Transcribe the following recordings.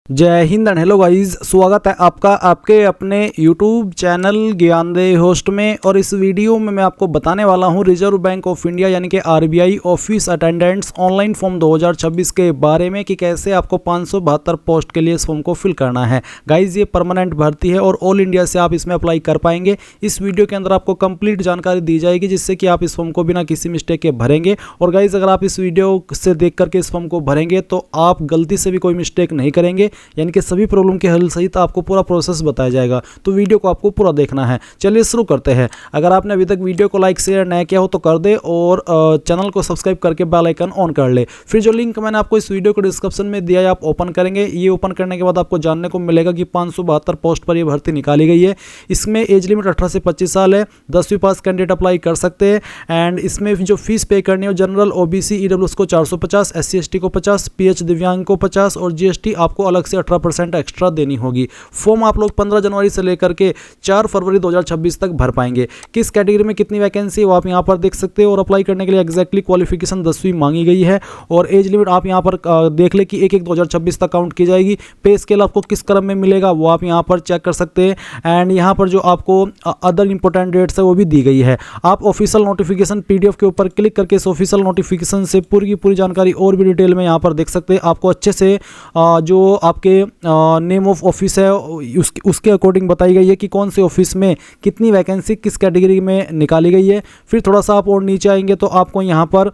जय Hind and hello guys, स्वागत है आपका आपके अपने YouTube चैनल ज्ञानदेह होस्ट में। और इस वीडियो में मैं आपको बताने वाला हूं रिजर्व बैंक ऑफ इंडिया यानी कि RBI office attendants online form 2026 के बारे में कि कैसे आपको 572 पोस्ट के लिए इस फॉर्म को फिल करना है। गाइस ये परमानेंट भर्ती है और ऑल इंडिया से आप इसमें अप्लाई कर पाएंगे। इस वीडियो के अंदर आपको कंप्लीट जानकारी दी जाएगी जिससे कि आप इस फॉर्म को बिना किसी मिस्टेक के भरेंगे। और गाइस अगर आप इस वीडियो से देख करके इस फॉर्म को भरेंगे तो आप गलती से भी कोई मिस्टेक नहीं करेंगे, यानी कि सभी प्रॉब्लम के हल सहित आपको पूरा प्रोसेस बताया जाएगा। तो वीडियो को आपको पूरा देखना है। चलिए शुरू करते हैं। अगर आपने अभी तक वीडियो को लाइक शेयर नहीं किया हो तो कर दे और चैनल को सब्सक्राइब करके बेल आइकन ऑन कर ले। फिर जो लिंक मैंने आपको इस वीडियो को डिस्क्रिप्शन में दिया है आप ओपन करेंगे। ये ओपन करने के बाद आपको जानने को मिलेगा कि 572 पोस्ट पर ये भर्ती निकाली गई है। इसमें एज लिमिट 18 से 25 साल है। 10वीं पास कैंडिडेट अप्लाई कर सकते हैं। एंड इसमें जो फीस पे करनी है जनरल OBC EWS को 450, SC ST को 50, PH दिव्यांग को 50 और GST आपको अलग से 18% एक्स्ट्रा देनी होगी। फॉर्म आप लोग 15 जनवरी से लेकर के 4 फरवरी 2026 तक भर पाएंगे। किस कैटेगरी में कितनी वैकेंसी है वो आप यहाँ पर देख सकते हो। और अप्लाई करने के लिए एग्जैक्टली क्वालिफिकेशन 10वीं मांगी गई है। और एज लिमिट आप यहाँ पर देख ले कि 1/1/2026 तक काउंट की जाएगी। पे स्केल आपको किस क्रम में मिलेगा वो आप यहाँ पर चेक कर सकते हैं। एंड यहाँ पर जो आपको अदर इंपॉर्टेंट डेट्स है वो भी दी गई है। आप ऑफिशियल नोटिफिकेशन PDF के ऊपर क्लिक करके इस ऑफिशियल नोटिफिकेशन से पूरी की पूरी जानकारी और भी डिटेल में यहाँ पर देख सकते हैं। आपको अच्छे से जो आपके नेम ऑफ ऑफिस है उसके अकॉर्डिंग बताई गई है कि कौन से ऑफिस में कितनी वैकेंसी किस कैटेगरी में निकाली गई है। फिर थोड़ा सा आप और नीचे आएंगे तो आपको यहाँ पर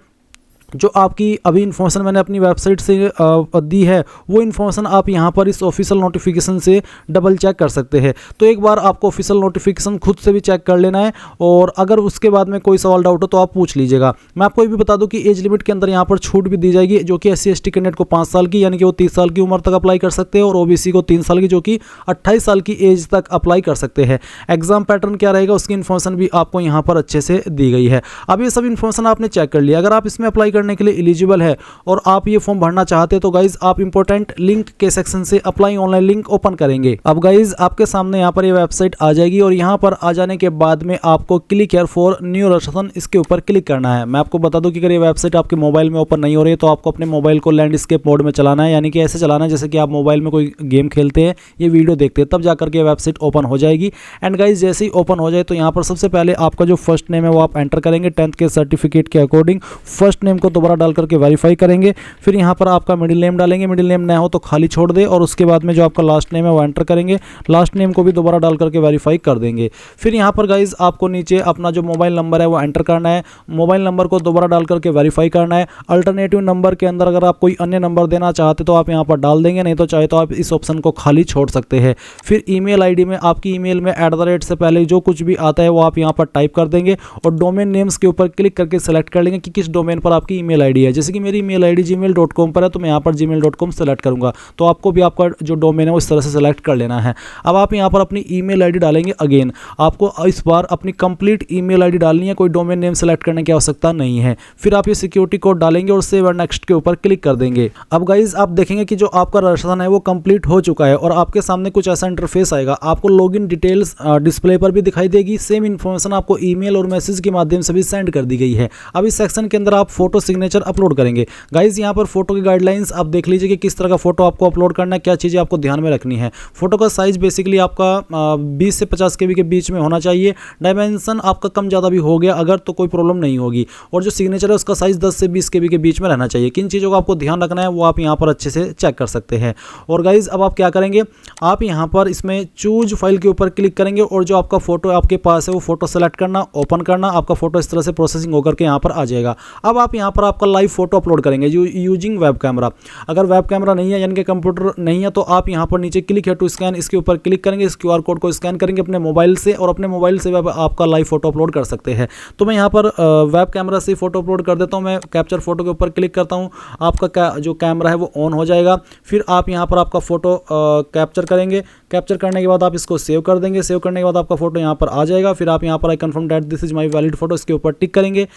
जो आपकी अभी इन्फॉर्मेशन मैंने अपनी वेबसाइट से दी है वो इन्फॉर्मेशन आप यहाँ पर इस ऑफिशियल नोटिफिकेशन से डबल चेक कर सकते हैं। तो एक बार आपको ऑफिशियल नोटिफिकेशन खुद से भी चेक कर लेना है और अगर उसके बाद में कोई सवाल डाउट हो तो आप पूछ लीजिएगा। मैं आपको ये भी बता दूं कि एज लिमिट के अंदर यहाँ पर छूट भी दी जाएगी जो कि SC ST कैंडिडेट को 5 साल की यानी कि वो 30 साल की उम्र तक अप्लाई कर सकते हैं और OBC को 3 साल की जो कि 28 साल की एज तक अप्लाई कर सकते हैं। एग्जाम पैटर्न क्या रहेगा उसकी इन्फॉर्मेशन भी आपको यहाँ पर अच्छे से दी गई है। अब ये सब इन्फॉर्मेशन आपने चेक कर लिया। अगर आप इसमें अप्लाई करने के लिए एलिजिबल है और आप ये फॉर्म भरना चाहते हैं तो गाइज आप इंपॉर्टेंट लिंक के सेक्शन से अप्लाई ऑनलाइन लिंक ओपन करेंगे। अब गाइज आपके सामने यहाँ पर ये वेबसाइट आ जाएगी और यहाँ पर आ जाने के बाद में आपको click here for new registration इसके ऊपर क्लिक करना है। मैं आपको बता दूं कि अगर ये वेबसाइट आपके मोबाइल में ओपन नहीं हो रही है तो आपको अपने मोबाइल को लैंडस्केप मोड में चलाना है, यानी कि ऐसे चलाना है जैसे कि आप मोबाइल में कोई गेम खेलते हैं ये वीडियो देखते हैं, तब जाकर के वेबसाइट ओपन हो जाएगी। एंड गाइज जैसे ही ओपन हो जाए तो यहाँ पर सबसे पहले आपका जो फर्स्ट नेम है वो आप एंटर करेंगे 10th के सर्टिफिकेट के अकॉर्डिंग। फर्स्ट नेम को दोबारा डाल करके वेरीफाई करेंगे। फिर यहाँ पर आपका मिडिल नेम डालेंगे, मिडिल नेम ना हो तो खाली छोड़ दे और उसके बाद में जो आपका लास्ट नेम है वो एंटर करेंगे। लास्ट नेम को भी दोबारा डाल करके वेरीफाई कर देंगे। फिर यहाँ पर गाइज आपको नीचे अपना जो मोबाइल नंबर है वो एंटर करना है। मोबाइल नंबर को दोबारा डाल करके वेरीफाई करना है। अल्टरनेटिव नंबर के अंदर अगर आप कोई अन्य नंबर देना चाहते तो आप यहाँ पर डाल देंगे, नहीं तो चाहे तो आप इस ऑप्शन को खाली छोड़ सकते हैं। फिर ईमेल आईडी में आपकी ईमेल में @ से पहले जो कुछ भी आता है वो आप यहाँ पर टाइप कर देंगे और डोमेन नेम्स के ऊपर क्लिक करके सेलेक्ट कर लेंगे कि किस डोमेन पर आपकी ईमेल आईडी है। जैसे कि मेरी ईमेल आईडी gmail.com पर है तो मैं यहाँ पर gmail.com सेलेक्ट करूँगा, तो आपको भी आपका जो डोमेन है वो इस तरह से सेलेक्ट कर लेना है। अब आप यहाँ पर अपनी ईमेल आईडी डालेंगे। अगेन आपको इस बार अपनी कंप्लीट ईमेल आईडी डालनी है, कोई डोमेन नेम सेलेक्ट करने की आवश्यकता नहीं है। फिर आप ये सिक्योरिटी कोड डालेंगे और सेव और नेक्स्ट के ऊपर क्लिक कर देंगे। अब गाइज आप देखेंगे कि जो आपका रजिस्ट्रेशन है वो कंप्लीट हो चुका है और आपके सामने कुछ ऐसा इंटरफेस आएगा। आपको लॉगिन डिटेल्स डिस्प्ले पर भी दिखाई देगी। सेम इन्फॉर्मेशन आपको ईमेल और मैसेज के माध्यम से भी सेंड कर दी गई है। अब इस सेक्शन के अंदर आप फोटो सिग्नेचर अपलोड करेंगे। गाइज यहाँ पर फोटो की गाइडलाइंस आप देख लीजिए कि किस तरह का फोटो आपको अपलोड करना है, क्या चीज़ें आपको ध्यान में रखनी है। फोटो का साइज बेसिकली आपका 20 से 50 KB के बीच में होना चाहिए। डायमेंशन आपका कम ज़्यादा भी हो गया अगर तो कोई प्रॉब्लम नहीं होगी। और जो सिग्नेचर है उसका साइज 10 से 20 KB के बीच में रहना चाहिए। किन चीज़ों का आपको ध्यान रखना है वो आप यहाँ पर अच्छे से चेक कर सकते हैं। और गाइज अब आप क्या करेंगे, आप यहाँ पर इसमें चूज फाइल के ऊपर क्लिक करेंगे और जो आपका फोटो आपके पास है वो फोटो सेलेक्ट करना, ओपन करना। आपका फोटो इस तरह से प्रोसेसिंग होकर के यहाँ पर आ जाएगा। अब आप यहाँ पर आपका लाइव फोटो अपलोड करेंगे यूजिंग वेब कैमरा। अगर वेब कैमरा नहीं है यानी कि कंप्यूटर नहीं है तो आप यहाँ पर नीचे क्लिक है टू स्कैन इसके ऊपर क्लिक करेंगे। इस QR कोड को स्कैन करेंगे अपने मोबाइल से और अपने मोबाइल से आपका लाइव फोटो अपलोड कर सकते हैं। तो मैं यहाँ पर वेब कैमरा से फोटो अपलोड कर देता हूँ। मैं कैप्चर फोटो के ऊपर क्लिक करता हूँ, आपका जो कैमरा है वो ऑन हो जाएगा। फिर आप यहाँ पर आपका फोटो कैप्चर करेंगे। कैप्चर करने के बाद आप इसको सेव कर देंगे। सेव करने के बाद आपका फोटो यहाँ पर आ जाएगा। फिर आप यहाँ पर I confirm that this is my valid photo इसके ऊपर टिक करेंगे।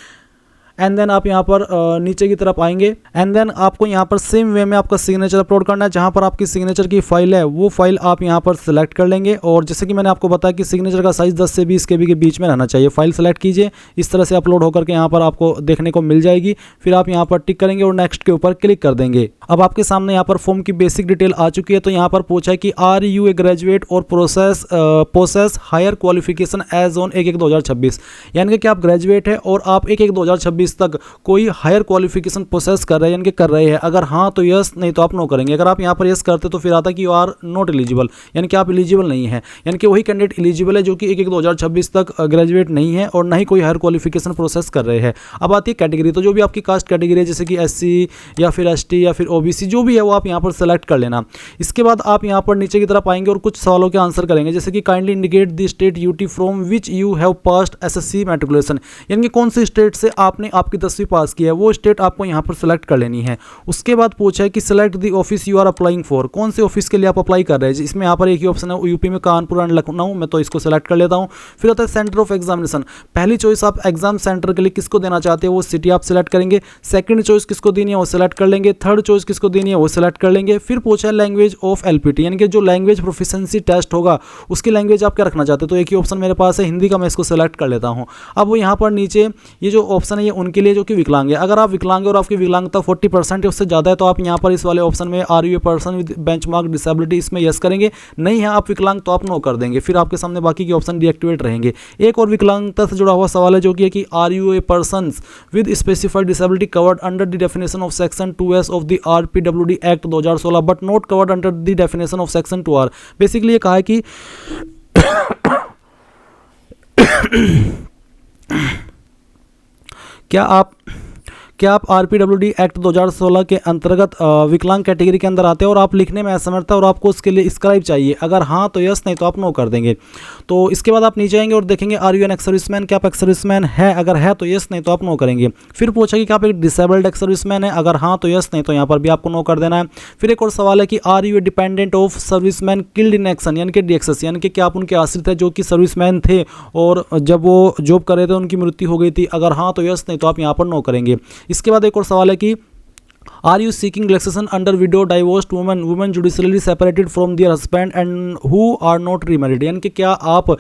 एंड देन आप यहाँ पर नीचे की तरफ आएंगे एंड देन आपको यहाँ पर सेम वे में आपका सिग्नेचर अपलोड करना है। जहाँ पर आपकी सिग्नेचर की फाइल है वो फाइल आप यहाँ पर सिलेक्ट कर लेंगे और जैसे कि मैंने आपको बताया कि सिग्नेचर का साइज 10 से 20 KB के बीच में रहना चाहिए। फाइल सेलेक्ट कीजिए, इस तरह से अपलोड होकर के यहाँ पर आपको देखने को मिल जाएगी। फिर आप यहाँ पर टिक करेंगे और नेक्स्ट के ऊपर क्लिक कर देंगे। अब आपके सामने यहाँ पर फॉर्म की बेसिक डिटेल आ चुकी है। तो यहाँ पर पूछा है कि आर यू ए ग्रेजुएट और possess higher qualification as on 1/1/2026, यानी कि क्या आप ग्रेजुएट है और आप 1/1/2026 तक कोई हायर क्वालिफिकेशन प्रोसेस कर रहे हैं, यानी कि कर रहे हैं। अगर हाँ तो यस, नहीं तो आप नो करेंगे। अगर आप यहाँ पर यस करते तो फिर आता कि यू आर नॉट एलिजिबल, यानी कि आप एलिजिबल नहीं है। यानी कि वही कैंडिडेट एलिजिबल है जो कि 1/1/2026 तक ग्रेजुएट नहीं है और ना ही कोई हायर क्वालिफिकेशन प्रोसेस कर रहे हैं। अब आती है कैटेगरी, तो जो भी आपकी कास्ट कैटेगरी है जैसे कि SC या फिर ST या फिर OBC जो भी है वो आप यहाँ पर सेलेक्ट कर लेना। इसके बाद आप यहाँ पर नीचे की तरफ आएंगे और कुछ सवालों के आंसर करेंगे, जैसे कि kindly indicate the state UT from which you have passed SSC matriculation, यानी कि कौन सी स्टेट से आपने आपकी 10वीं पास की है वो स्टेट आपको यहाँ पर सेलेक्ट कर लेनी है। उसके बाद पूछा है कि select the office you are applying for, कौन से ऑफिस के लिए आप अप्लाई कर रहे हैं। इसमें यहाँ पर एक ही ऑप्शन है यूपी में कानपुर एंड लखनऊ, मैं तो इसको सेलेक्ट कर लेता हूँ। फिर आता है सेंटर ऑफ एग्जामिनेशन, पहली चॉइस आप एग्जाम सेंटर के लिए किसको देना चाहते हैं वो सिटी आप सिलेक्ट करेंगे। सेकंड चॉइस किसको देनी है वो सिलेक्ट कर लेंगे। थर्ड चॉइस किसको देनी है वो सिलेक्ट कर लेंगे। फिर पूछा है लैंग्वेज ऑफ LPT, यानी कि जो लैंग्वेज प्रोफिशिएंसी टेस्ट होगा उसकी लैंग्वेज आप क्या रखना चाहते हैं। तो एक ही ऑप्शन मेरे पास है हिंदी का, मैं इसको सेलेक्ट कर लेता हूँ। अब वो यहाँ पर नीचे ये जो ऑप्शन है ये उनके लिए जो कि विकलांग है। अगर आप विकलांग है और आपकी विकलांगता 40% है उससे ज़्यादा है तो आप यहाँ पर इस वाले ऑप्शन में are you a person with benchmark disability इसमें यस करेंगे। नहीं है आप विकलांग तो आप नो कर देंगे। फिर आपके सामने बाकी के ऑप्शन डीएक्टिवेट रहेंगे। एक और विकलांगता से जुड़ा हुआ सवाल है जो कि are you a person with specified disability covered under the definition of section 2S of the RPWD act 2016 but not covered under the definition of section 2R। Basically ये कहा है कि क्या आप RPWD एक्ट 2016 के अंतर्गत विकलांग कैटेगरी के अंदर आते हैं और आप लिखने में असमर्थ है और आपको उसके लिए स्क्राइब चाहिए। अगर हाँ तो यस, नहीं तो आप नो कर देंगे। तो इसके बाद आप नीचे आएंगे और देखेंगे are you an ex serviceman, क्या आप एक्स सर्विसमैन है। अगर है तो यस, नहीं तो आप नो करेंगे। फिर पूछा कि क्या आप एक डिसेबल्ड एक्स सर्विसमैन है। अगर हाँ तो यस, नहीं तो यहाँ पर भी आपको नो कर देना है। फिर एक और सवाल है कि are you a dependent of serviceman killed in action, यानी कि DXS, यानी कि क्या आप उनके आश्रित है जो कि सर्विसमैन थे और जब वो जॉब कर रहे थे उनकी मृत्यु हो गई थी। अगर हाँ तो यस, नहीं तो आप यहाँ पर नो करेंगे। इसके बाद एक और सवाल है कि are you seeking relaxation under widow divorced women judicially separated from their husband and who are not remarried, यानी कि क्या आप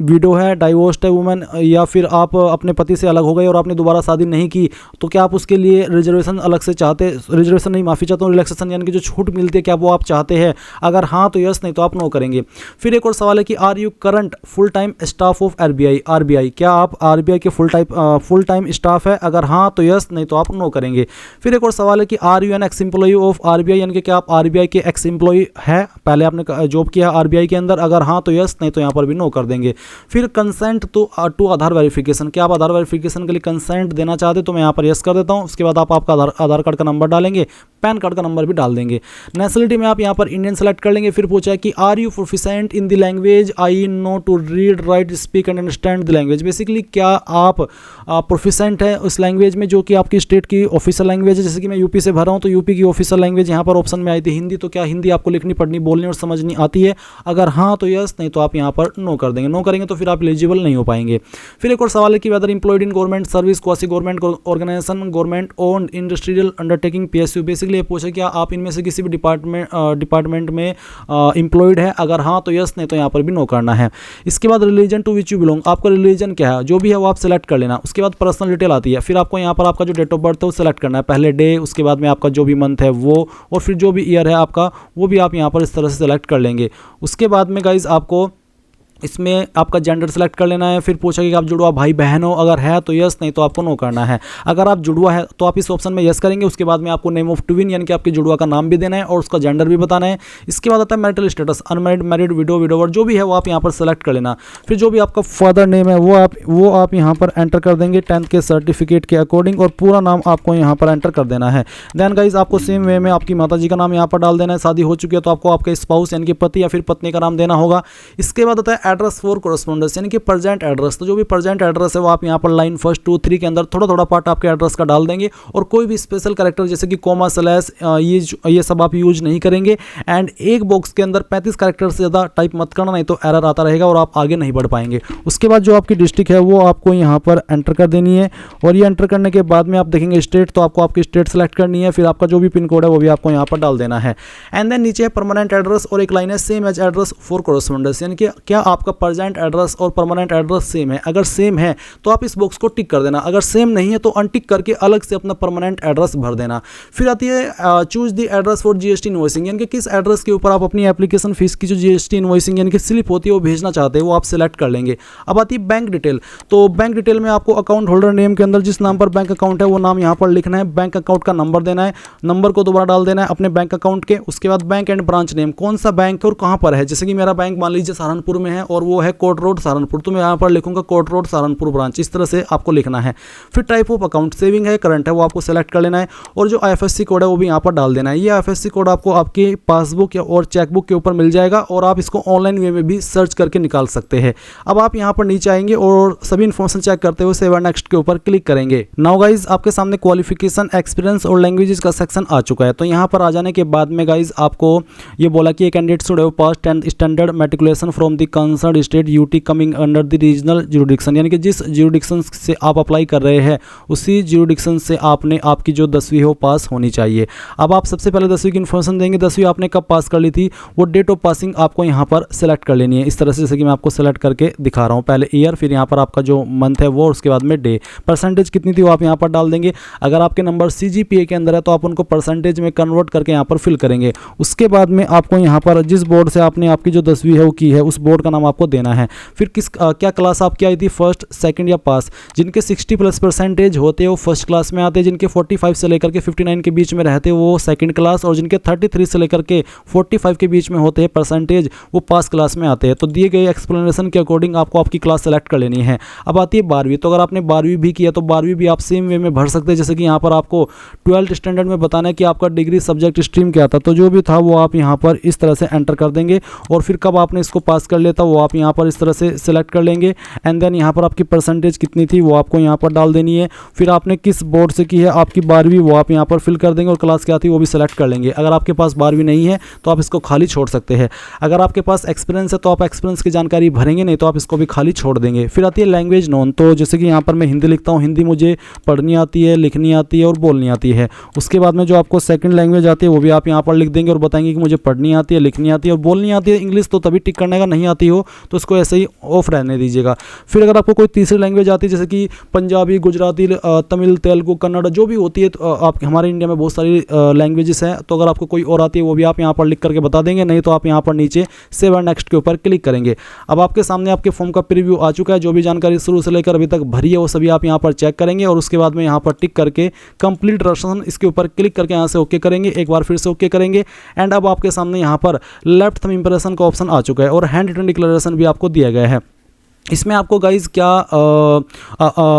विडो है, डाइवोर्स्ड है वुमेन, या फिर आप अपने पति से अलग हो गए और आपने दोबारा शादी नहीं की, तो क्या आप उसके लिए रिजर्वेशन अलग से चाहते, रिजर्वेशन नहीं माफ़ी चाहता हूँ, रिलैक्सेशन यानी कि जो छूट मिलती है क्या वो आप चाहते हैं। अगर हाँ तो यस, नहीं तो आप नो करेंगे। फिर एक और सवाल है कि are you current full time staff of RBI, क्या आप RBI के फुल टाइम स्टाफ है। अगर हाँ तो यस, नहीं तो आप नो करेंगे। फिर एक और सवाल है कि are you an ex employee of RBI, यानी कि क्या आप RBI के एक्स एम्प्लॉई है, पहले आपने जॉब किया RBI के अंदर। अगर हाँ तो यस, नहीं तो यहाँ पर भी नो कर देंगे। फिर कंसेंट टू आधार वेरिफिकेशन, क्या आप आधार वेरिफिकेशन के लिए कंसेंट देना चाहते तो मैं यहाँ पर यस कर देता हूँ। उसके बाद आप आपका आधार कार्ड का नंबर डालेंगे, पैन कार्ड का नंबर भी डाल देंगे। नेशनलिटी में आप यहाँ पर इंडियन सेलेक्ट कर लेंगे। फिर पूछा है कि are you proficient in the language I know to read write speak and understand the language, basically क्या आप प्रोफिशिएंट है उस लैंग्वेज में जो कि आपकी स्टेट की ऑफिशियल लैंग्वेज है। जैसे कि मैं यूपी से भर रहा हूँ तो यूपी की ऑफिशियल लैंग्वेज यहाँ पर ऑप्शन में आई थी हिंदी, तो क्या हिंदी आपको लिखनी पढ़नी बोलनी और समझनी आती है। अगर हाँ तो यस, नहीं तो आप यहाँ पर नो कर देंगे। नो करेंगे तो फिर आप एलिजिबल नहीं हो पाएंगे। फिर एक और सवाल है कि whether employed in government service, quasi government organisation, government owned industrial undertaking PSU, basically ये पूछे क्या आप इनमें से किसी भी डिपार्टमेंट में एम्प्लॉयड है। अगर हाँ तो यस, नहीं तो यहाँ पर भी नो करना है। इसके बाद religion to which you belong, आपका रिलीजन क्या है जो भी है वो आप सेलेक्ट कर लेना। उसके बाद पर्सनल डिटेल आती है। फिर आपको यहाँ पर आपका जो डेट ऑफ बर्थ है वो सेलेक्ट करना है, पहले डे, उसके बाद में आपका जो भी मंथ है वो, और फिर जो भी ईयर है आपका वो भी आप यहाँ पर इस तरह से सेलेक्ट कर लेंगे। उसके बाद में गाइज आपको इसमें आपका जेंडर सेलेक्ट कर लेना है। फिर पूछा कि आप जुड़वा भाई बहन हो, अगर है तो यस, नहीं तो आपको नो करना है। अगर आप जुड़वा है तो आप इस ऑप्शन में यस करेंगे। उसके बाद में आपको नेम ऑफ ट्विन यानी कि आपके जुड़वा का नाम भी देना है और उसका जेंडर भी बताना है। इसके बाद आता है marital status, unmarried, married, window, widower, जो भी है वो आप यहाँ पर सेलेक्ट कर लेना। फिर जो भी आपका फादर नेम है वो आप यहाँ पर एंटर कर देंगे 10th के सर्टिफिकेट के अकॉर्डिंग, और पूरा नाम आपको यहाँ पर एंटर कर देना है। देन गाइज आपको सेम वे में आपकी माता जी का नाम यहाँ पर डाल देना है। शादी हो चुकी है तो आपको आपके स्पाउस यानी कि पति या फिर पत्नी का नाम देना होगा। इसके बाद आता है एड्रेस फॉर कोरस्पोंडेंस यानी कि प्रेजेंट एड्रेस। तो जो भी प्रेजेंट एड्रेस है वो आप यहाँ पर लाइन फर्स्ट 2 3 के अंदर थोड़ा थोड़ा पार्ट आपके एड्रेस का डाल देंगे और कोई भी स्पेशल कैरेक्टर जैसे कि कोमा स्लैश ये सब आप यूज नहीं करेंगे। एंड एक बॉक्स के अंदर 35 कैरेक्टर से ज़्यादा टाइप मत करना, नहीं तो एरर आता रहेगा और आप आगे नहीं बढ़ पाएंगे। उसके बाद जो आपकी डिस्ट्रिक्ट है वो आपको यहाँ पर एंटर कर देनी है और ये एंटर करने के बाद में आप देखेंगे स्टेट, तो आपको आपकी स्टेट सेलेक्ट करनी है। फिर आपका जो भी पिन कोड है वो भी आपको यहाँ पर डाल देना है। एंड देन नीचे है परमानेंट एड्रेस और एक लाइन है same as address for correspondence, यानी कि क्या आपका प्रेजेंट एड्रेस और परमानेंट एड्रेस सेम है। अगर सेम है तो आप इस बॉक्स को टिक कर देना, अगर सेम नहीं है तो अनटिक करके अलग से अपना परमानेंट एड्रेस भर देना। फिर आती है choose the address for GST invoicing, यानी कि किस एड्रेस के ऊपर आप अपनी एप्लीकेशन फीस की जो जीएसटी इनवॉइसिंग यानी कि स्लिप होती है वो भेजना चाहते हैं, वो आप सिलेक्ट कर लेंगे। अब आती है बैंक डिटेल। तो बैंक डिटेल में आपको अकाउंट होल्डर नेम के अंदर जिस नाम पर बैंक अकाउंट है वो नाम यहाँ पर लिखना है, बैंक अकाउंट का नंबर देना है, नंबर को दोबारा डाल देना है अपने बैंक अकाउंट के। उसके बाद बैंक एंड ब्रांच नेम, कौन सा बैंक है और कहाँ पर है। जैसे कि मेरा बैंक मान लीजिए सहारनपुर में है और वो है कोर्ट रोड सहारनपुर, तो मैं यहाँ पर लिखूंगा कोर्ट रोड सहारनपुर ब्रांच, इस तरह से आपको लिखना है। फिर टाइप ऑफ अकाउंट सेविंग है करंट है वो आपको सेलेक्ट कर लेना है और जो आईएफएससी कोड है वो भी यहाँ पर डाल देना है। ये आईएफएससी कोड आपको आपकी पासबुक और चेकबुक के ऊपर मिल जाएगा और आप इसको ऑनलाइन वे में भी सर्च करके निकाल सकते हैं। अब आप यहाँ पर नीचे आएंगे और सभी इन्फॉर्मेशन चेक करते हुए सेव एंड नेक्स्ट के ऊपर क्लिक करेंगे। नाउ गाइज आपके सामने क्वालिफिकेशन, एक्सपीरियंस और लैंग्वेजेस का सेक्शन आ चुका है। तो यहाँ पर आ जाने के बाद में गाइज आपको ये बोला कि candidate should have pass 10th standard matriculation from the concern state UT coming under the regional jurisdiction, यानी कि जिस ज्यूरिडिक्शन से आप अप्लाई कर रहे हैं उसी ज्यूरिडिक्शन से आपने आपकी जो 10वीं हो पास होनी चाहिए। अब आप सबसे पहले 10वीं की इन्फॉर्मेशन देंगे, 10वीं आपने कब पास कर ली थी वो डेट ऑफ पासिंग आपको यहाँ पर सेलेक्ट कर लेनी है। इस तरह से जैसे कि मैं आपको सेलेक्ट करके दिखा रहा हूँ, पहले ईयर फिर यहाँ पर आपका जो मंथ है वो, उसके बाद में डे। परसेंटेज कितनी थी वो आप यहाँ पर डाल देंगे। अगर आपके नंबर CGPA के अंदर है तो आप उनको परसेंटेज में कन्वर्ट करके यहाँ पर फिल करेंगे। उसके बाद में आपको यहाँ पर जिस बोर्ड से आपने आपकी जो 10वीं है वो की है उस बोर्ड का नाम आपको देना है। फिर क्या क्लास आपकी आई थी, फर्स्ट सेकंड या पास। जिनके 60+ % होते हैं वो फर्स्ट क्लास में आते हैं, जिनके 45 से लेकर के 59 के बीच में रहते हैं वो सेकंड क्लास, और जिनके 33 से लेकर के 45 के बीच में होते हैं परसेंटेज वो पास क्लास में आते हैं। तो दिए गए एक्सप्लेनेशन के अकॉर्डिंग आपको आपकी क्लास सेलेक्ट कर लेनी है। अब आती है 12वीं। तो अगर आपने 12वीं भी किया तो 12वीं भी आप सेम वे में भर सकते हैं। जैसे कि यहाँ पर आपको 12th स्टैंडर्ड में बताना है कि आपका डिग्री सब्जेक्ट स्ट्रीम क्या था, तो जो भी था वो आप यहाँ पर इस तरह से एंटर कर देंगे और फिर कब आपने इसको पास कर लेता वो आप यहाँ पर इस तरह से सिलेक्ट कर लेंगे। एंड देन यहाँ पर आपकी परसेंटेज कितनी थी वो आपको यहाँ पर डाल देनी है। फिर आपने किस बोर्ड से की है आपकी 12वीं वो आप यहाँ पर फिल कर देंगे और क्लास क्या थी वो भी सिलेक्ट कर लेंगे। अगर आपके पास 12वीं नहीं है तो आप इसको खाली छोड़ सकते हैं। अगर आपके पास एक्सपीरियंस है तो आप एक्सपीरियंस की जानकारी भरेंगे, नहीं तो आप इसको भी खाली छोड़ देंगे। फिर आती है लैंग्वेज नोन। तो जैसे कि यहाँ पर मैं हिंदी लिखता हूँ, हिंदी मुझे पढ़नी आती है, लिखनी आती है और बोलनी आती है। उसके बाद में जो आपको सेकंड लैंग्वेज आती है वो भी आप यहाँ पर लिख देंगे और बताएंगे कि मुझे पढ़नी आती है, लिखनी आती है और बोलनी आती है। इंग्लिश तो तभी टिक करने का, नहीं आती हो तो उसको ऐसे ही ऑफ रहने दीजिएगा। फिर अगर आपको कोई तीसरी लैंग्वेज आती है जैसे कि पंजाबी, गुजराती, तमिल, तेलुगु, कन्नड़ जो भी होती है, तो आप हमारे इंडिया में बहुत सारी लैंग्वेजेस हैं, तो अगर आपको कोई और आती है वो भी आप यहाँ पर लिख करके बता देंगे, नहीं तो आप यहाँ पर नीचे सेव एंड नेक्स्ट के ऊपर क्लिक करेंगे। अब आपके सामने आपके फॉर्म का प्रीव्यू आ चुका है। जो भी जानकारी शुरू से लेकर अभी तक भरी है वो सभी आप यहाँ पर चेक करेंगे और उसके बाद में यहाँ पर टिक करके कंप्लीट रजिस्ट्रेशन इसके ऊपर क्लिक करके यहाँ से ओके करेंगे। एक बार फिर से ओके करेंगे एंड अब आपके सामने यहाँ पर लेफ्ट थंब इंप्रेशन का ऑप्शन आ चुका है और हैंड रिटन डिक्लेरेशन भी आपको दिया गया है। इसमें आपको गाइज क्या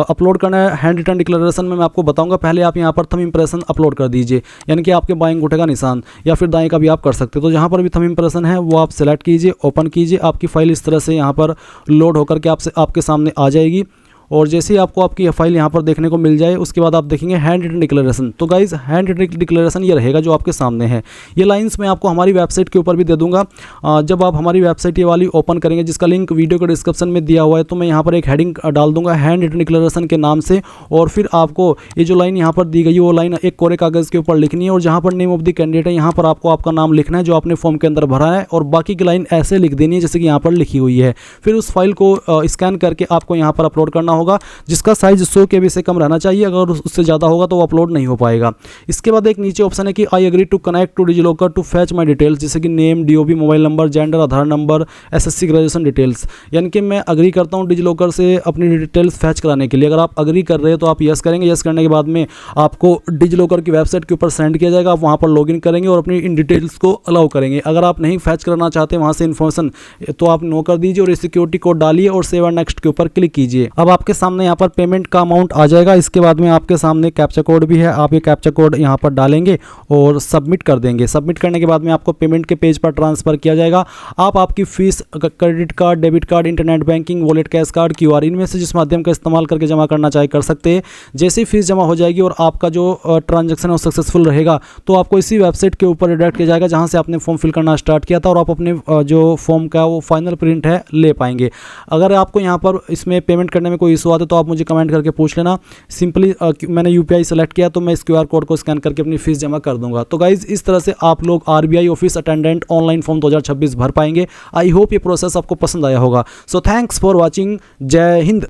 अपलोड करना है हैंड रिटन डिक्लेरेशन में मैं आपको बताऊंगा। पहले आप यहाँ पर थंब इंप्रेशन अपलोड कर दीजिए, यानी कि आपके बाएं अंगूठे का निशान या फिर दाएं का भी आप कर सकते हो। तो जहाँ पर भी थंब इंप्रेशन है वो आप सेलेक्ट कीजिए, ओपन कीजिए। आपकी फाइल इस तरह से यहाँ पर लोड होकर के आपके सामने आ जाएगी और जैसे ही आपको आपकी फाइल यहाँ पर देखने को मिल जाए उसके बाद आप देखेंगे हैंड रिटन डिक्लेरेशन। तो गाइज हैंड रिटन डिक्लेरेशन ये रहेगा जो आपके सामने है। ये लाइंस मैं आपको हमारी वेबसाइट के ऊपर भी दे दूंगा। जब आप हमारी वेबसाइट ये वाली ओपन करेंगे जिसका लिंक वीडियो के डिस्क्रिप्शन में दिया हुआ है, तो मैं यहाँ पर एक हेडिंग डाल दूंगा हैंड रिटन डिक्लेरेशन के नाम से और फिर आपको ये जो लाइन यहाँ पर दी गई है वो लाइन एक कोरे कागज़ के ऊपर लिखनी है और जहाँ पर नेम ऑफ द कैंडिडेट है यहाँ पर आपको आपका नाम लिखना है जो आपने फॉर्म के अंदर भरा है और बाकी की लाइन ऐसे लिख देनी है जैसे कि यहाँ पर लिखी हुई है। फिर उस फाइल को स्कैन करके आपको यहाँ पर अपलोड करना होगा, जिसका साइज 100 KB से कम रहना चाहिए। अगर उससे ज़्यादा होगा तो वो अपलोड नहीं हो पाएगा। इसके बाद एक नीचे ऑप्शन है कि I agree to connect to DigiLocker to fetch my details, जैसे कि name, DOB, mobile number, gender, Aadhaar number, SSC graduation details, यानी कि मैं अग्री करता हूँ डिजिलॉकर से अपनी डिटेल्स फैच कराने के लिए। अगर आप अग्री कर रहे हैं तो आप यस करेंगे। यस करने के बाद में आपको डिजिलॉकर की वेबसाइट के ऊपर सेंड किया जाएगा। आप वहाँ पर लॉगिन करेंगे और अपनी इन डिटेल्स को अलाउ करेंगे। अगर आप नहीं फैच करना चाहते वहाँ से इन्फॉर्मेशन तो आप नो कर दीजिए और सिक्योरिटी कोड डालिए और सेव एंड नेक्स्ट के ऊपर क्लिक कीजिए। अब आपके आपके सामने यहाँ पर पेमेंट का अमाउंट आ जाएगा। इसके बाद में आपके सामने कैप्चा कोड भी है, आप ये कैप्चा कोड यहाँ पर डालेंगे और सबमिट कर देंगे। सबमिट करने के बाद में आपको पेमेंट के पेज पर ट्रांसफ़र किया जाएगा। आप आपकी fees credit card, debit card, internet banking, wallet, cash card, QR इनमें से जिस माध्यम का इस्तेमाल करके जमा करना चाहे कर सकते हैं। जैसे ही फीस जमा हो जाएगी और आपका जो ट्रांजैक्शन है वो सक्सेसफुल रहेगा तो आपको इसी वेबसाइट के ऊपर रिडायरेक्ट किया जाएगा जहाँ से आपने फॉर्म फिल करना स्टार्ट किया था, और आप अपने जो फॉर्म का वो फाइनल प्रिंट है ले पाएंगे। अगर आपको यहाँ पर इसमें पेमेंट करने में कोई इशू आता है तो आप मुझे कमेंट करके पूछ लेना। सिंपली मैंने UPI सेलेक्ट किया तो मैं इस QR कोड को स्कैन करके अपनी फीस जमा कर दूंगा। तो गाइज इस तरह से आप लोग RBI office attendant online form 2026 भर पाएंगे। आई होप ये प्रोसेस आपको पसंद आया होगा। So thanks for watching. जय हिंद।